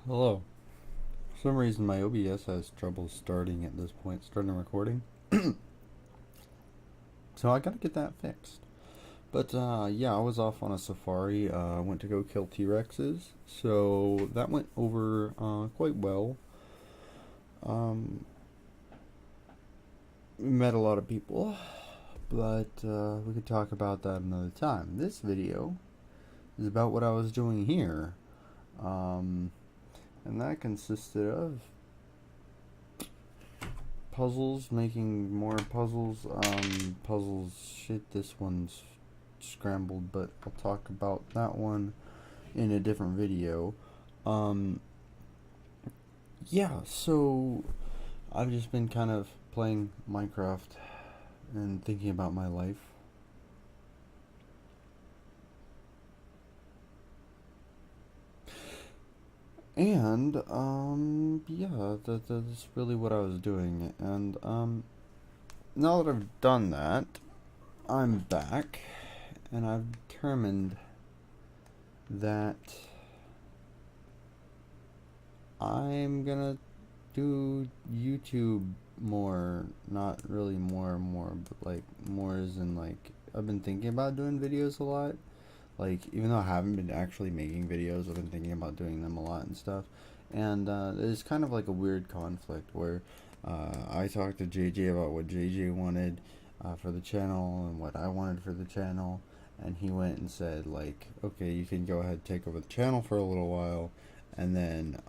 Hello. For some reason my OBS has trouble starting at this point, starting recording. So I gotta get that fixed. But yeah, I was off on a safari. I went to go kill T-Rexes. So that went over quite well. Um, Met a lot of people. But we could talk about that another time. This video is about what I was doing here. And that consisted of puzzles, making more puzzles. Puzzles, shit, this one's scrambled, but I'll talk about that one in a different video. Yeah, so I've just been kind of playing Minecraft and thinking about my life. And, yeah, that's really what I was doing. And, now that I've done that, I'm back, and I've determined that I'm gonna do YouTube more. Not really more, but like more as in like I've been thinking about doing videos a lot. Like, even though I haven't been actually making videos, I've been thinking about doing them a lot and stuff. And there's kind of like a weird conflict where I talked to JJ about what JJ wanted for the channel and what I wanted for the channel. And he went and said, like, okay, you can go ahead and take over the channel for a little while. And then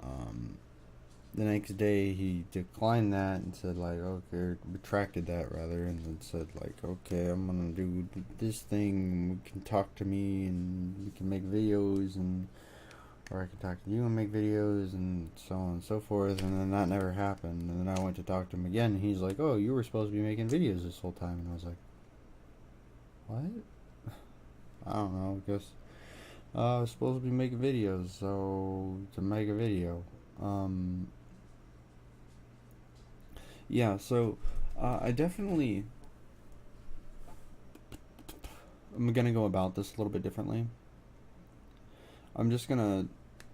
the next day he declined that and said, like, okay, retracted that rather, and then said, like, okay, I'm gonna do this thing, you can talk to me and we can make videos, and or I can talk to you and make videos, and so on and so forth. And then that never happened. And then I went to talk to him again, and he's like, oh, you were supposed to be making videos this whole time. And I was like, what? I don't know, I guess I was supposed to be making videos, so to make a video. Yeah, so I definitely I'm gonna go about this a little bit differently. I'm just gonna,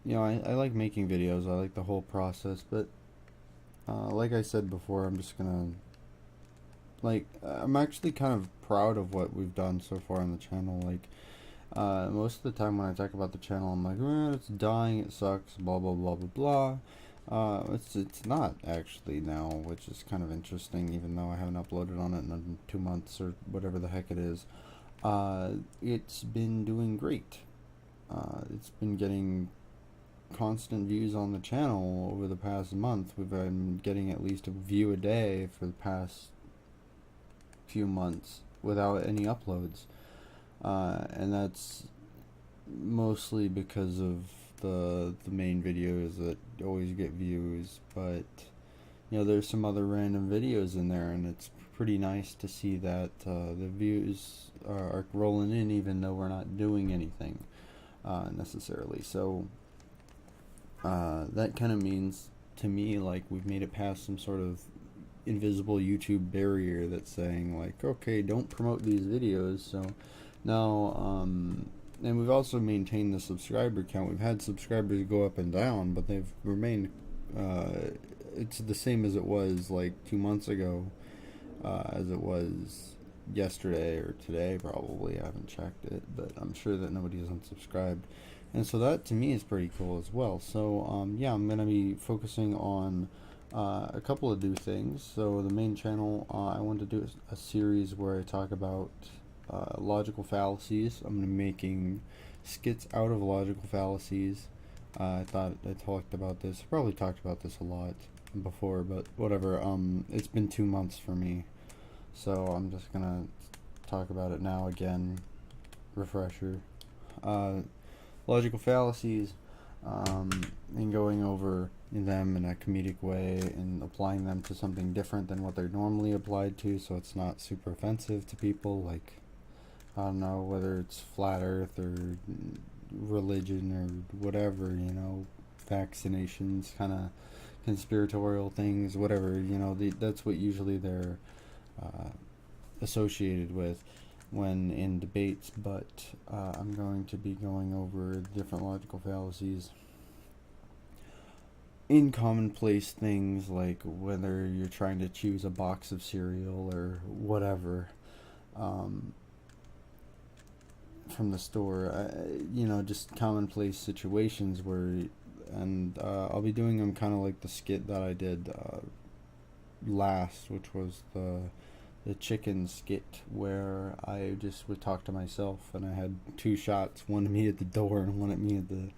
I like making videos. I like the whole process, but like I said before, I'm just gonna I'm actually kind of proud of what we've done so far on the channel. Like most of the time when I talk about the channel, I'm like, it's dying, it sucks, blah blah blah blah blah. It's not actually now, which is kind of interesting, even though I haven't uploaded on it in 2 months or whatever the heck it is. It's been doing great. It's been getting constant views on the channel over the past month. We've been getting at least a view a day for the past few months without any uploads. And that's mostly because of the main videos that always get views, but there's some other random videos in there, and it's pretty nice to see that the views are rolling in even though we're not doing anything necessarily. So that kind of means to me like we've made it past some sort of invisible YouTube barrier that's saying like, okay, don't promote these videos. So now and we've also maintained the subscriber count. We've had subscribers go up and down, but they've remained it's the same as it was like 2 months ago, as it was yesterday or today probably. I haven't checked it, but I'm sure that nobody is unsubscribed. And so that to me is pretty cool as well. So yeah, I'm going to be focusing on a couple of new things. So the main channel, I want to do a series where I talk about logical fallacies. I'm making skits out of logical fallacies. I thought I talked about this. Probably talked about this a lot before, but whatever. It's been 2 months for me, so I'm just gonna talk about it now again. Refresher. Logical fallacies, and going over them in a comedic way and applying them to something different than what they're normally applied to, so it's not super offensive to people. Like, I don't know, whether it's flat earth or religion or whatever, vaccinations, kind of conspiratorial things, whatever, that's what usually they're associated with when in debates. But I'm going to be going over different logical fallacies. in commonplace things like whether you're trying to choose a box of cereal or whatever, um, from the store. Just commonplace situations where, and I'll be doing them kind of like the skit that I did last, which was the chicken skit where I just would talk to myself, and I had two shots, one at me at the door and one at me at the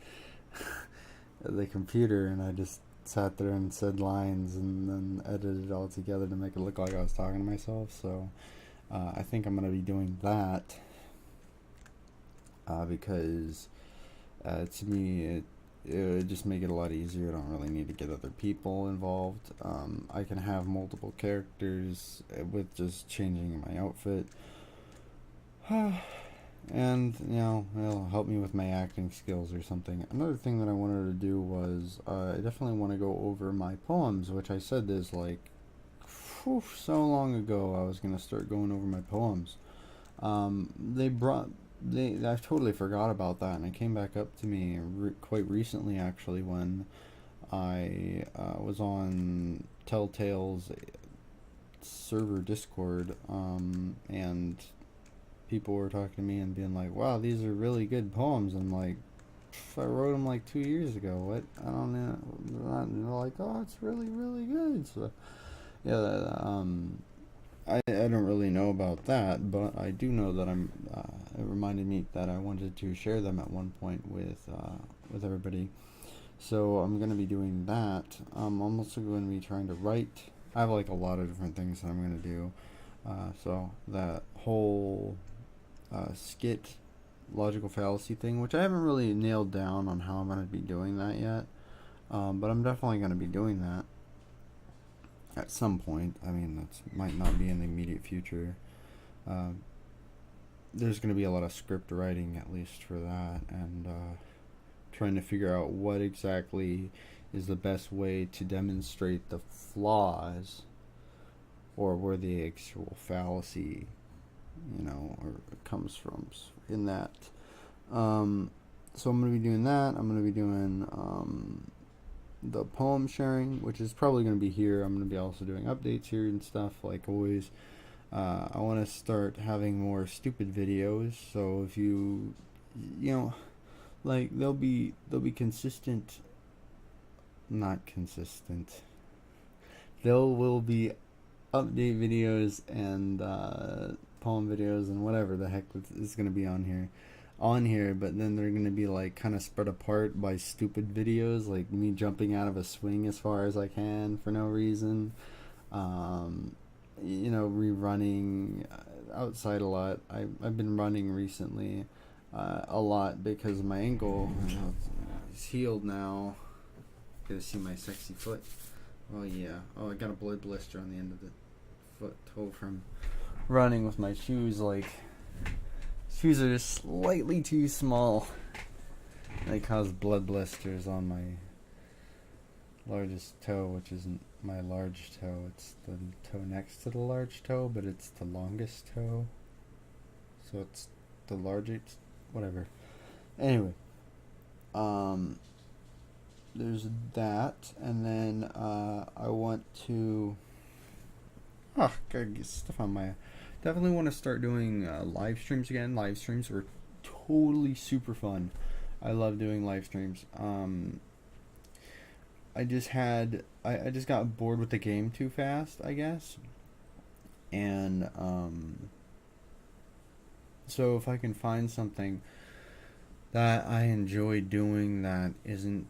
at the computer, and I just sat there and said lines and then edited it all together to make it look like I was talking to myself. So I think I'm gonna be doing that because to me it would just make it a lot easier. I don't really need to get other people involved. I can have multiple characters with just changing my outfit. And, it'll help me with my acting skills or something. Another thing that I wanted to do was I definitely want to go over my poems, which I said is like so long ago I was going to start going over my poems. I've totally forgot about that, and it came back up to me quite recently, actually, when I was on Telltale's server Discord, and people were talking to me and being like, "Wow, these are really good poems." And I'm like, I wrote them like 2 years ago. What? I don't know. And they're like, "Oh, it's really, really good." So, yeah, I don't really know about that, but I do know that it reminded me that I wanted to share them at one point with everybody. So I'm going to be doing that. I'm also going to be trying to write. I have like a lot of different things that I'm going to do. So that whole skit logical fallacy thing, which I haven't really nailed down on how I'm going to be doing that yet, but I'm definitely going to be doing that at some point. I mean, that might not be in the immediate future. There's going to be a lot of script writing, at least for that, and trying to figure out what exactly is the best way to demonstrate the flaws, or where the actual fallacy, or comes from in that. So I'm going to be doing that. I'm going to be doing the poem sharing, which is probably going to be here. I'm going to be also doing updates here and stuff, like always. I want to start having more stupid videos, so if like they'll be consistent, not consistent. There will be update videos and poem videos and whatever the heck is going to be on here, but then they're going to be like kind of spread apart by stupid videos, like me jumping out of a swing as far as I can for no reason, rerunning outside a lot. I've been running recently a lot because of my ankle. It's healed now. Gonna see my sexy foot. Oh yeah. Oh, I got a blood blister on the end of the foot toe from running with my shoes. Like, shoes are just slightly too small. They cause blood blisters on my largest toe, which isn't my large toe. It's the toe next to the large toe, but it's the longest toe. So it's the largest, whatever. Anyway, there's that, and then I want to. Gotta get stuff on my. Definitely want to start doing live streams again. Live streams were totally super fun. I love doing live streams. I just got bored with the game too fast, I guess. And so if I can find something that I enjoy doing that isn't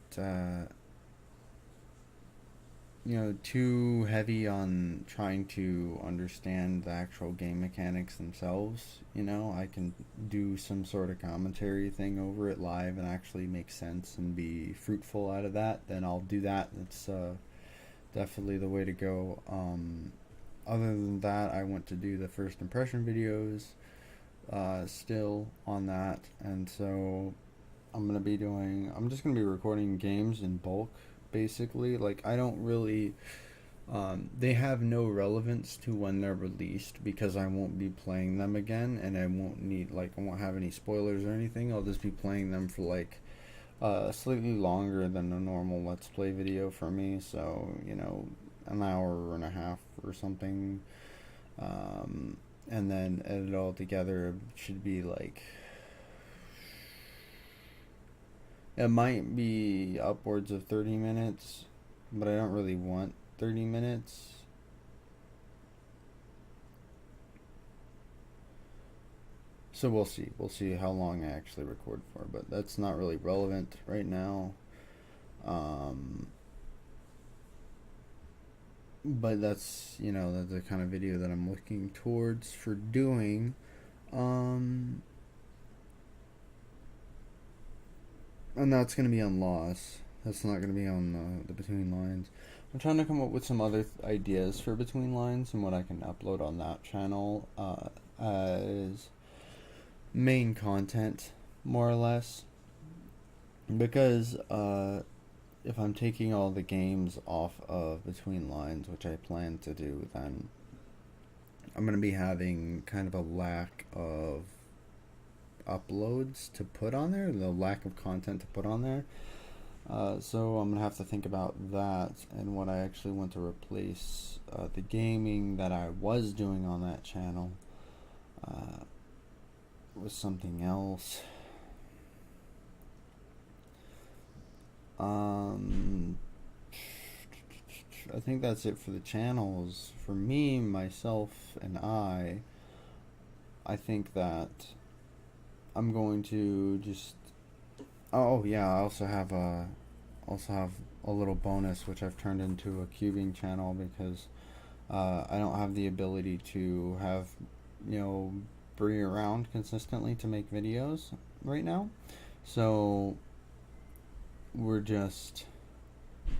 too heavy on trying to understand the actual game mechanics themselves, I can do some sort of commentary thing over it live and actually make sense and be fruitful out of that, then I'll do that. That's definitely the way to go. Other than that, I want to do the first impression videos still on that, and so I'm just going to be recording games in bulk, basically. Like, I don't really they have no relevance to when they're released because I won't be playing them again, and I won't have any spoilers or anything. I'll just be playing them for like slightly longer than a normal Let's Play video for me, so, you know, an hour and a half or something. And then edit it all together, it should be like, it might be upwards of 30 minutes, but I don't really want 30 minutes. So we'll see. We'll see how long I actually record for, but that's not really relevant right now. But that's, you know, that's the kind of video that I'm looking towards for doing. And that's going to be on Loss. That's not going to be on the Between Lines. I'm trying to come up with some other ideas for Between Lines and what I can upload on that channel as main content, more or less. Because if I'm taking all the games off of Between Lines, which I plan to do, then I'm going to be having kind of a lack of uploads to put on there, the lack of content to put on there. So I'm going to have to think about that and what I actually want to replace the gaming that I was doing on that channel with something else. I think that's it for the channels. For me, myself, and I think that I'm going to just... Oh yeah, I also have a little bonus which I've turned into a cubing channel because I don't have the ability to have, you know, Bree around consistently to make videos right now. So we're just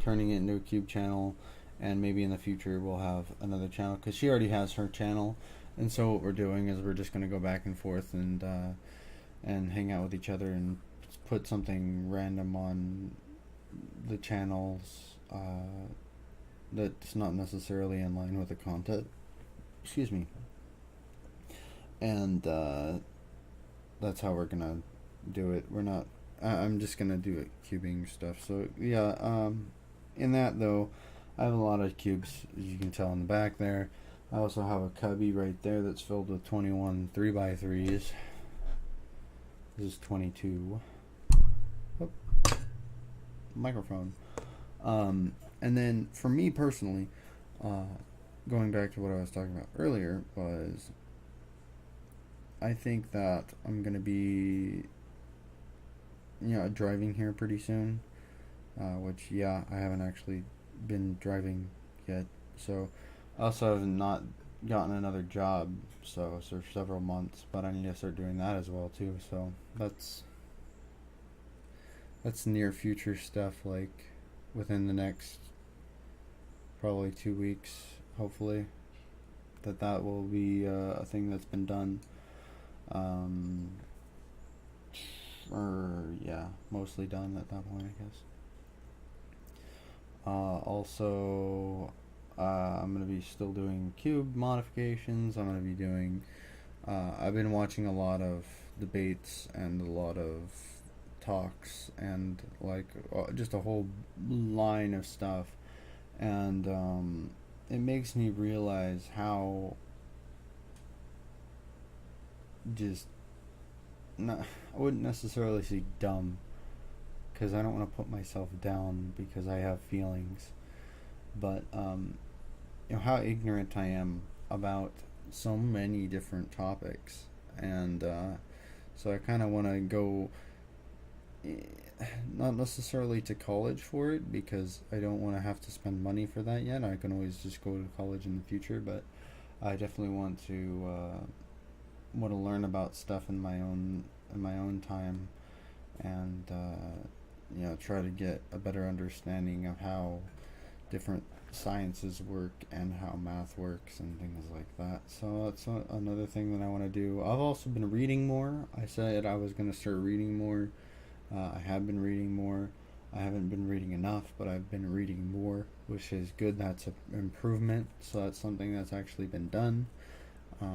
turning it into a cube channel, and maybe in the future we'll have another channel because she already has her channel. And so what we're doing is we're just going to go back and forth and hang out with each other and put something random on the channels that's not necessarily in line with the content. Excuse me. And that's how we're gonna do it. We're not... I'm just gonna do it cubing stuff. So yeah, in that though, I have a lot of cubes, as you can tell in the back there. I also have a cubby right there that's filled with 21 3x3s. This is 22. Oh, microphone. And then for me personally, going back to what I was talking about earlier, was I think that I'm gonna be, you know, driving here pretty soon. Which, yeah, I haven't actually been driving yet. So I also have not gotten another job, so for several months, but I need to start doing that as well too. So that's near future stuff, like within the next probably 2 weeks, hopefully that will be a thing that's been done. Or yeah, mostly done at that point, I guess. Also, I'm going to be still doing cube modifications. I'm going to be doing... I've been watching a lot of debates and a lot of talks and like just a whole line of stuff. And it makes me realize how just... not, I wouldn't necessarily say dumb, because I don't want to put myself down because I have feelings, but you know how ignorant I am about so many different topics. And so I kind of want to go, not necessarily to college for it, because I don't want to have to spend money for that yet. I can always just go to college in the future, but I definitely want to learn about stuff in my own time, and you know, try to get a better understanding of how different sciences work and how math works and things like that. So that's another thing that I want to do. I've also been reading more. I said I was going to start reading more. I have been reading more. I haven't been reading enough, but I've been reading more, which is good. That's an improvement. So that's something that's actually been done. I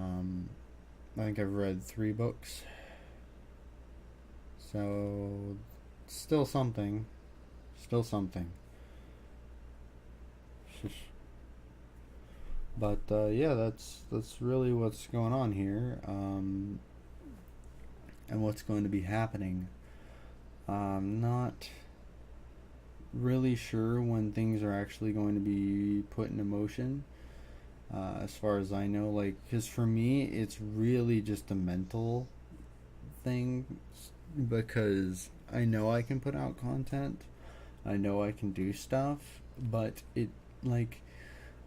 think I've read 3 books. So still something. Still something. But yeah, that's really what's going on here, and what's going to be happening. I'm not really sure when things are actually going to be put into motion. As far as I know, like, because for me, it's really just a mental thing, because I know I can put out content, I know I can do stuff, but it, like,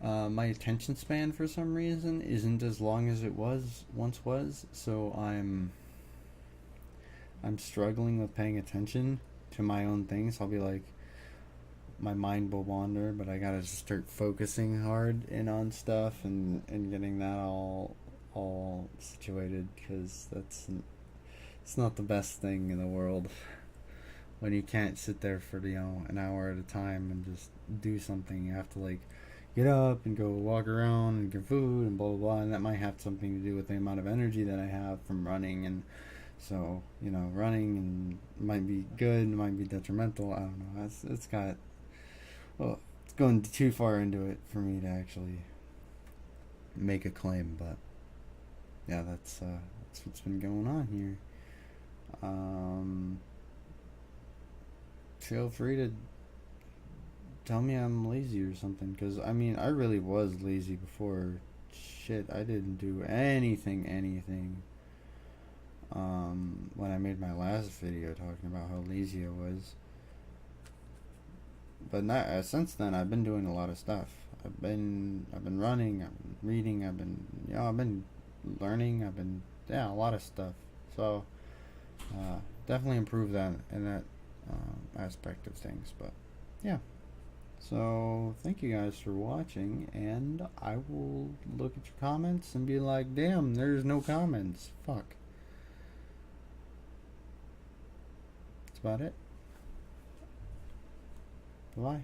my attention span for some reason isn't as long as it once was. So I'm struggling with paying attention to my own things. I'll be like, my mind will wander, but I gotta just start focusing hard in on stuff, and getting that all situated, because it's not the best thing in the world when you can't sit there for an hour at a time and just do something. You have to, like, get up and go walk around and get food and blah blah blah, and that might have something to do with the amount of energy that I have from running. And so, running and might be good, might be detrimental. I don't know. It's got, well, it's going too far into it for me to actually make a claim. But yeah, that's what's been going on here. Feel free to tell me I'm lazy or something, because I mean, I really was lazy before. Shit, I didn't do anything when I made my last video talking about how lazy I was. But not, since then, I've been doing a lot of stuff. I've been running, I've been reading, I've been learning, a lot of stuff. So definitely improve that in that aspect of things. But yeah. So thank you guys for watching, and I will look at your comments and be like, damn, there's no comments. Fuck. That's about it. Bye.